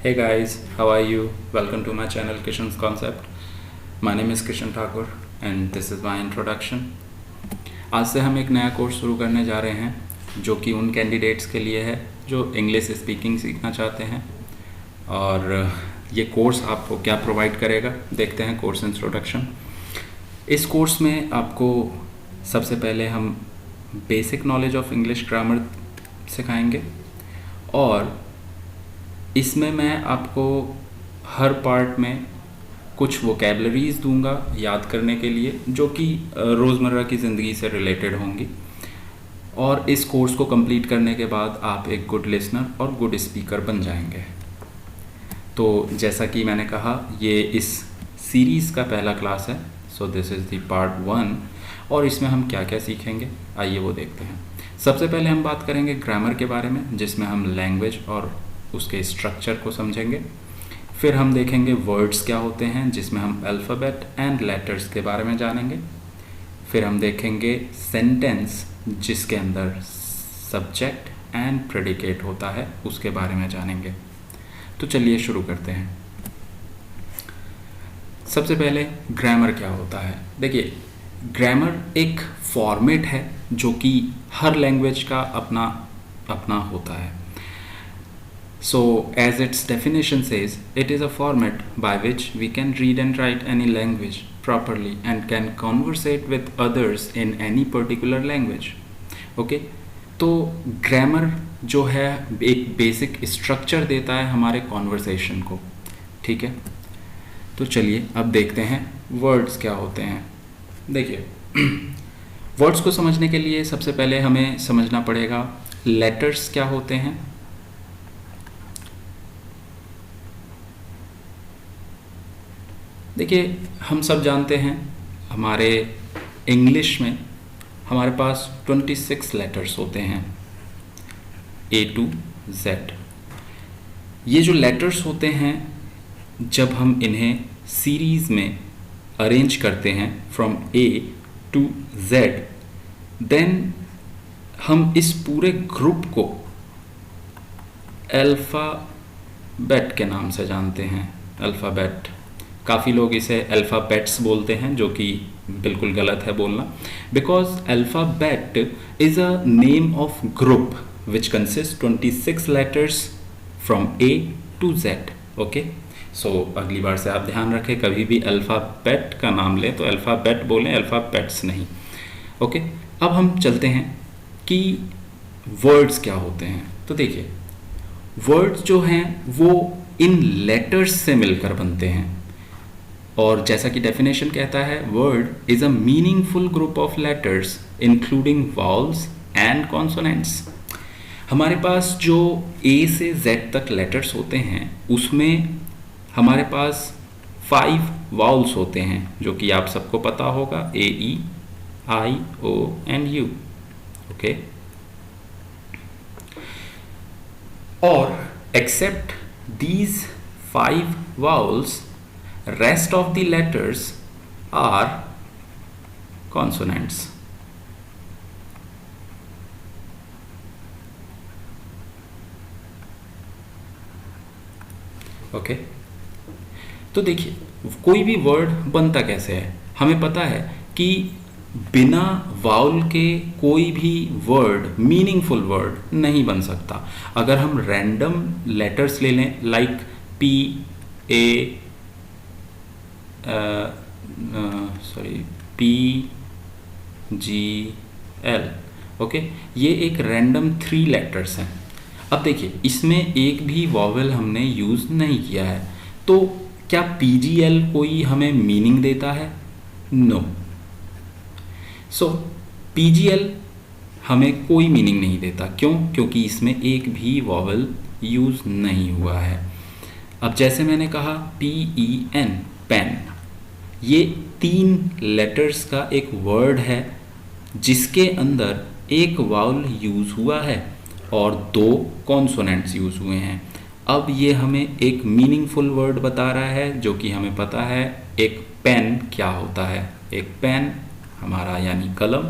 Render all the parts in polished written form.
Hey guys, how are you? Welcome to my channel Kishan's Concept. My name is Kishan Thakur and this is my introduction. आज से हम एक नया course शुरू करने जा रहे हैं जो कि उन कैंडिडेट्स के लिए है जो इंग्लिश स्पीकिंग सीखना चाहते हैं। और ये कोर्स आपको क्या प्रोवाइड करेगा, देखते हैं कोर्स इंट्रोडक्शन। इस कोर्स में आपको सबसे पहले हम basic knowledge of English grammar सिखाएंगे और इसमें मैं आपको हर पार्ट में कुछ वोकैबलरीज दूंगा याद करने के लिए जो कि रोज़मर्रा की ज़िंदगी से रिलेटेड होंगी। और इस कोर्स को कंप्लीट करने के बाद आप एक गुड लिसनर और गुड स्पीकर बन जाएंगे। तो जैसा कि मैंने कहा, ये इस सीरीज़ का पहला क्लास है। So this is the part 1 और इसमें हम क्या क्या सीखेंगे आइए वो देखते हैं। सबसे पहले हम बात करेंगे ग्रामर के बारे में, जिसमें हम लैंग्वेज और उसके स्ट्रक्चर को समझेंगे। फिर हम देखेंगे वर्ड्स क्या होते हैं, जिसमें हम अल्फ़ाबेट एंड लेटर्स के बारे में जानेंगे। फिर हम देखेंगे सेंटेंस, जिसके अंदर सब्जेक्ट एंड प्रेडिकेट होता है, उसके बारे में जानेंगे। तो चलिए शुरू करते हैं। सबसे पहले ग्रामर क्या होता है। देखिए, ग्रामर एक फॉर्मेट है जो कि हर लैंग्वेज का अपना अपना होता है। So, as its definition says, it is a format by which we can read and write any language properly and can conversate with others in any particular language. Okay? तो grammar जो है एक basic structure देता है हमारे conversation को। ठीक है, तो चलिए अब देखते हैं वर्ड्स क्या होते हैं। देखिए, वर्ड्स को समझने के लिए सबसे पहले हमें समझना पड़ेगा लेटर्स क्या होते हैं। देखिए, हम सब जानते हैं हमारे इंग्लिश में हमारे पास 26 लेटर्स होते हैं A to Z। ये जो लेटर्स होते हैं, जब हम इन्हें सीरीज़ में अरेंज करते हैं from A to Z, then हम इस पूरे ग्रुप को अल्फ़ाबेट के नाम से जानते हैं। अल्फ़ाबेट, काफ़ी लोग इसे अल्फ़ाबेट्स बोलते हैं, जो कि बिल्कुल गलत है बोलना, because alphabet is a name of group which consist 26 letters from A to Z। Okay, so अगली बार से आप ध्यान रखें, कभी भी अल्फ़ाबेट का नाम लें तो अल्फ़ाबेट बोलें, अल्फ़ाबेट्स नहीं। ओके, अब हम चलते हैं कि वर्ड्स क्या होते हैं। तो देखिए, वर्ड्स जो हैं वो इन लेटर्स से मिलकर बनते हैं और जैसा कि डेफिनेशन कहता है, word is a meaningful group of letters including vowels and consonants. हमारे पास जो A से Z तक लेटर्स होते हैं, उसमें हमारे पास 5 वाउल्स होते हैं, जो कि आप सबको पता होगा, A, E, I, O and U। Okay, और except these 5 vowels, rest of the letters are consonants। Okay, तो देखिए, कोई भी वर्ड बनता कैसे है। हमें पता है कि बिना वाउल के कोई भी वर्ड, मीनिंगफुल वर्ड नहीं बन सकता। अगर हम रैंडम लेटर्स ले लें, like P, A, P, G, L। Okay, ये एक रैंडम 3 लेटर्स हैं। अब देखिए, इसमें एक भी वॉवेल हमने यूज़ नहीं किया है, तो क्या PGL कोई हमें मीनिंग देता है? नो। सो PGL हमें कोई मीनिंग नहीं देता। क्यों? क्योंकि इसमें एक भी वॉवेल यूज़ नहीं हुआ है। अब जैसे मैंने कहा PEN, पेन, ये 3 लेटर्स का एक वर्ड है जिसके अंदर एक वाउल यूज़ हुआ है और 2 कॉन्सोनेंट्स यूज़ हुए हैं। अब ये हमें एक मीनिंगफुल वर्ड बता रहा है, जो कि हमें पता है एक पेन क्या होता है। एक पेन हमारा यानी कलम,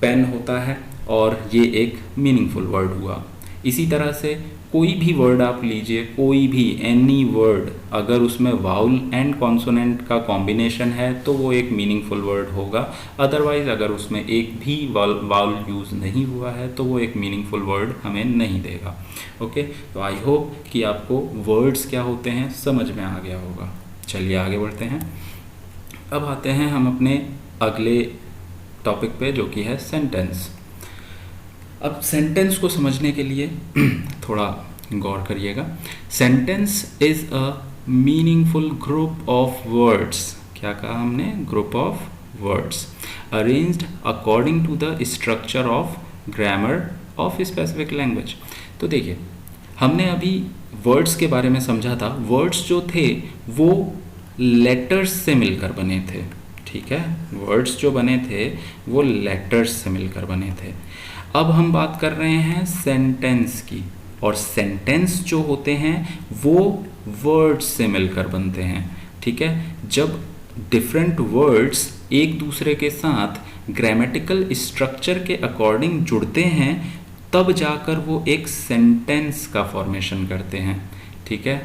पेन होता है और ये एक मीनिंगफुल वर्ड हुआ। इसी तरह से कोई भी वर्ड आप लीजिए, कोई भी एनी वर्ड, अगर उसमें वाउल एंड कॉन्सोनेंट का कॉम्बिनेशन है तो वो एक मीनिंगफुल वर्ड होगा। अदरवाइज अगर उसमें एक भी वाउल यूज़ नहीं हुआ है तो वो एक मीनिंगफुल वर्ड हमें नहीं देगा। ओके, तो आई होप कि आपको वर्ड्स क्या होते हैं समझ में आ गया होगा। चलिए आगे बढ़ते हैं। अब आते हैं हम अपने अगले टॉपिक पे, जो कि है सेंटेंस। अब सेंटेंस को समझने के लिए थोड़ा गौर करिएगा। Sentence is a meaningful group of words, क्या कहा हमने, group of words arranged according to the structure of grammar of specific language. तो देखिए, हमने अभी वर्ड्स के बारे में समझा था। वर्ड्स जो थे वो लेटर्स से मिलकर बने थे, ठीक है, वर्ड्स जो बने थे वो लेटर्स से मिलकर बने थे। अब हम बात कर रहे हैं सेंटेंस की, और सेंटेंस जो होते हैं वो वर्ड्स से मिलकर बनते हैं, ठीक है। जब डिफरेंट वर्ड्स एक दूसरे के साथ ग्रामेटिकल स्ट्रक्चर के अकॉर्डिंग जुड़ते हैं तब जाकर वो एक सेंटेंस का फॉर्मेशन करते हैं, ठीक है।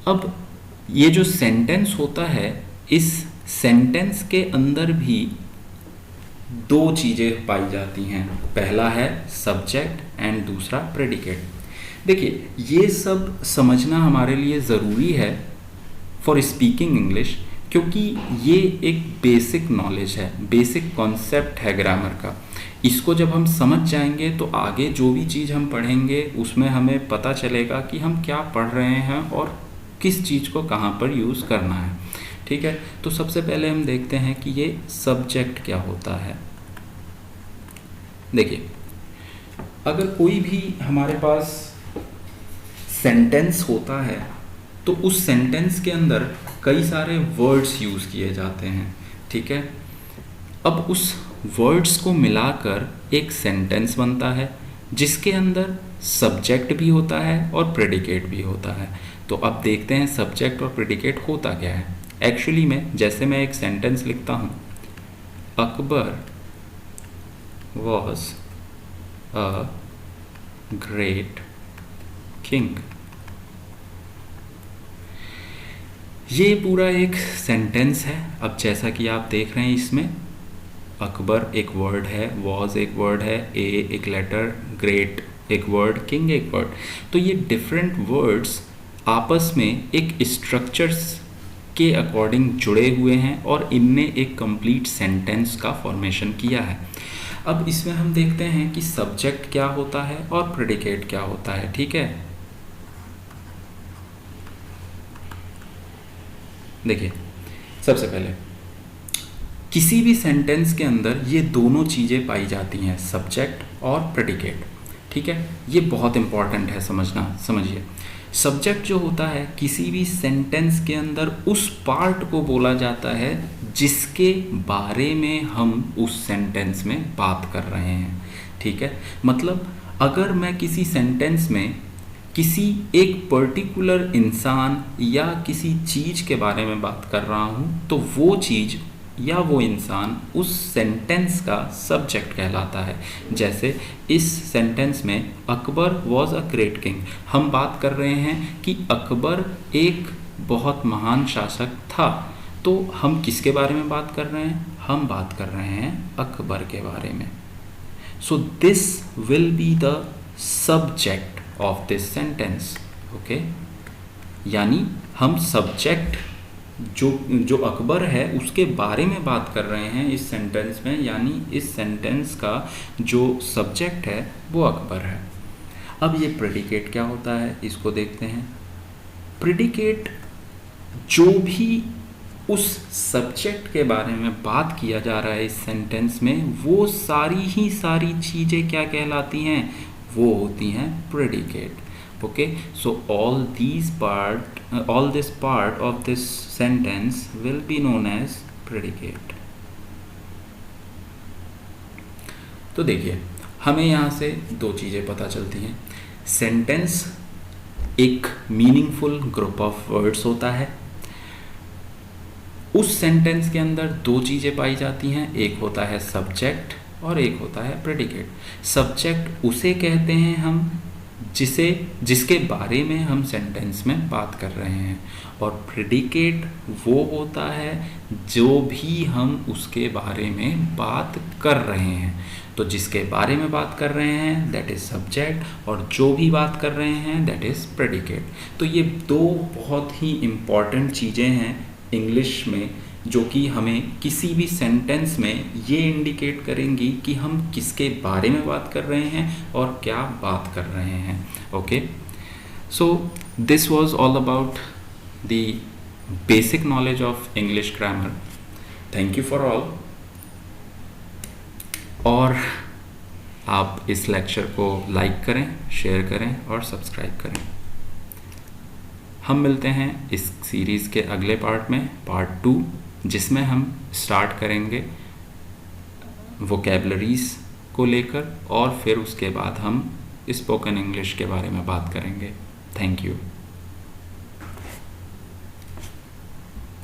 अब ये जो सेंटेंस होता है, इस सेंटेंस के अंदर भी दो चीज़ें पाई जाती हैं। पहला है सब्जेक्ट एंड दूसरा प्रेडिकेट। देखिए, ये सब समझना हमारे लिए ज़रूरी है फॉर स्पीकिंग इंग्लिश, क्योंकि ये एक बेसिक नॉलेज है, बेसिक कॉन्सेप्ट है ग्रामर का। इसको जब हम समझ जाएंगे तो आगे जो भी चीज़ हम पढ़ेंगे उसमें हमें पता चलेगा कि हम क्या पढ़ रहे हैं और किस चीज़ को कहाँ पर यूज़ करना है, ठीक है। तो सबसे पहले हम देखते हैं कि ये सब्जेक्ट क्या होता है। देखिए, अगर कोई भी हमारे पास सेंटेंस होता है तो उस सेंटेंस के अंदर कई सारे वर्ड्स यूज़ किए जाते हैं, ठीक है। अब उस वर्ड्स को मिलाकर एक सेंटेंस बनता है जिसके अंदर सब्जेक्ट भी होता है और प्रेडिकेट भी होता है। तो अब देखते हैं सब्जेक्ट और प्रेडिकेट होता क्या है। एक्चुअली में जैसे मैं एक सेंटेंस लिखता हूँ, Akbar was a great king, ये पूरा एक सेंटेंस है। अब जैसा कि आप देख रहे हैं, इसमें अकबर एक वर्ड है, वॉज एक वर्ड है, ए एक लेटर, ग्रेट एक वर्ड, किंग एक वर्ड। तो ये डिफरेंट वर्ड्स आपस में एक स्ट्रक्चर्स के अकॉर्डिंग जुड़े हुए हैं और इनने एक कंप्लीट सेंटेंस का फॉर्मेशन किया है। अब इसमें हम देखते हैं कि सब्जेक्ट क्या होता है और प्रेडिकेट क्या होता है, ठीक है। देखिए, सबसे पहले किसी भी सेंटेंस के अंदर ये दोनों चीज़ें पाई जाती हैं, सब्जेक्ट और प्रेडिकेट, ठीक है। ये बहुत इंपॉर्टेंट है समझना। समझिए, सब्जेक्ट जो होता है किसी भी सेंटेंस के अंदर उस पार्ट को बोला जाता है जिसके बारे में हम उस सेंटेंस में बात कर रहे हैं, ठीक है। मतलब अगर मैं किसी सेंटेंस में किसी एक पर्टिकुलर इंसान या किसी चीज़ के बारे में बात कर रहा हूँ तो वो चीज़ या वो इंसान उस सेंटेंस का सब्जेक्ट कहलाता है। जैसे इस सेंटेंस में Akbar was a great king, हम बात कर रहे हैं कि अकबर एक बहुत महान शासक था। तो हम किसके बारे में बात कर रहे हैं? हम बात कर रहे हैं अकबर के बारे में। So this will be the subject of this sentence, okay. यानी हम सब्जेक्ट जो अकबर है उसके बारे में बात कर रहे हैं इस सेंटेंस में, यानी इस सेंटेंस का जो सब्जेक्ट है वो अकबर है। अब ये प्रेडिकेट क्या होता है इसको देखते हैं। प्रेडिकेट जो भी उस सब्जेक्ट के बारे में बात किया जा रहा है इस सेंटेंस में, वो सारी ही सारी चीज़ें क्या कहलाती हैं? वो होती हैं predicate. Okay, so all this part of this sentence will be known as predicate. तो देखिए, हमें यहाँ से दो चीज़ें पता चलती हैं। सेंटेंस एक मीनिंगफुल ग्रुप ऑफ वर्ड्स होता है। उस सेंटेंस के अंदर दो चीज़ें पाई जाती हैं, एक होता है सब्जेक्ट और एक होता है प्रेडिकेट। सब्जेक्ट उसे कहते हैं हम जिसके बारे में हम सेंटेंस में बात कर रहे हैं। और प्रेडिकेट वो होता है जो भी हम उसके बारे में बात कर रहे हैं। तो जिसके बारे में बात कर रहे हैं दैट इज़ सब्जेक्ट, और जो भी बात कर रहे हैं दैट इज़ प्रेडिकेट। तो ये दो बहुत ही इम्पॉर्टेंट चीज़ें हैं इंग्लिश में, जो कि हमें किसी भी सेंटेंस में ये इंडिकेट करेंगी कि हम किसके बारे में बात कर रहे हैं और क्या बात कर रहे हैं। Okay, so this was all about the basic knowledge of English grammar. Thank you for all. और आप इस लेक्चर को लाइक करें, शेयर करें और सब्सक्राइब करें। हम मिलते हैं इस सीरीज़ के अगले पार्ट में, पार्ट 2, जिसमें हम स्टार्ट करेंगे वोकैबलरीज को लेकर, और फिर उसके बाद हम स्पोकन इंग्लिश के बारे में बात करेंगे। Thank you.